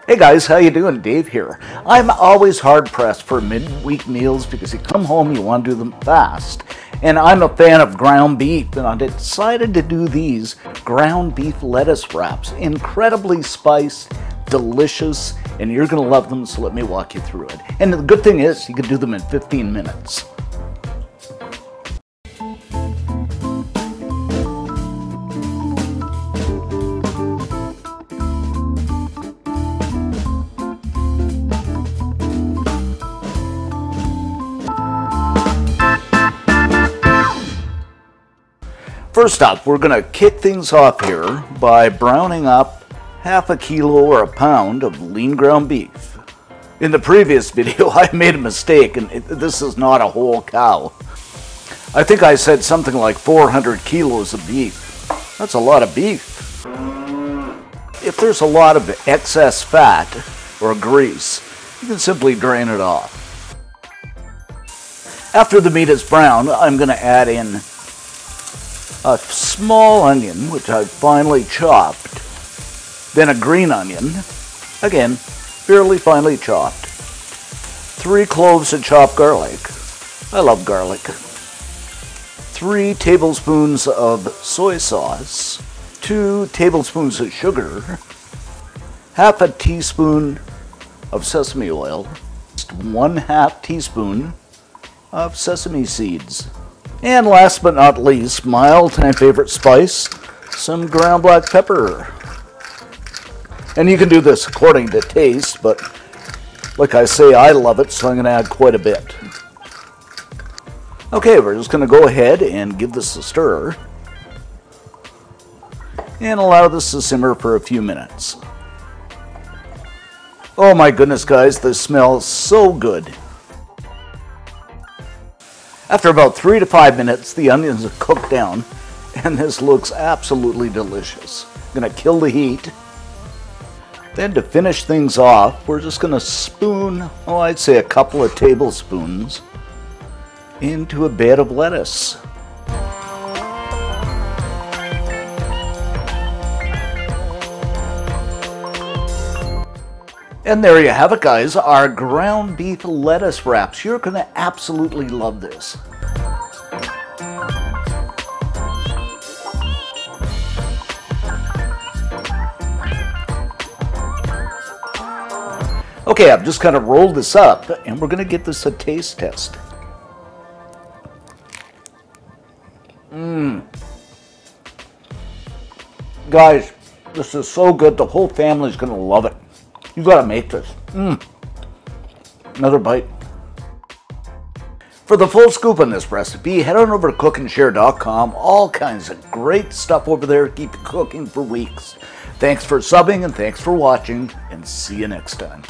Hey guys, how you doing? Dave here. I'm always hard pressed for midweek meals because you come home, you want to do them fast. And I'm a fan of ground beef, and I decided to do these ground beef lettuce wraps. Incredibly spiced, delicious, and you're going to love them, so let me walk you through it. And the good thing is, you can do them in 15 minutes. First up, we're going to kick things off here by browning up half a kilo or a pound of lean ground beef. In the previous video, I made a mistake, and this is not a whole cow. I think I said something like 400 kilos of beef. That's a lot of beef. If there's a lot of excess fat or grease, you can simply drain it off. After the meat is brown, I'm going to add in a small onion, which I've finely chopped, then a green onion, again, fairly finely chopped, 3 cloves of chopped garlic, I love garlic, 3 tablespoons of soy sauce, 2 tablespoons of sugar, half a teaspoon of sesame oil, 1/2 teaspoon of sesame seeds. And last but not least, my all-time favorite spice, some ground black pepper. And you can do this according to taste, but like I say, I love it, so I'm going to add quite a bit. Okay, we're just going to go ahead and give this a stir. And allow this to simmer for a few minutes. Oh my goodness, guys, this smells so good. After about 3 to 5 minutes, the onions have cooked down, and this looks absolutely delicious. I'm going to kill the heat. Then to finish things off, we're just going to spoon, I'd say a couple of tablespoons, into a bed of lettuce. And there you have it, guys, our ground beef lettuce wraps. You're going to absolutely love this. Okay, I've just kind of rolled this up, and we're going to get this a taste test. Guys, this is so good. The whole family's going to love it. You gotta make this. Another bite. For the full scoop on this recipe, head on over to cookandshare.com. All kinds of great stuff over there. Keep you cooking for weeks. Thanks for subbing and thanks for watching, and see you next time.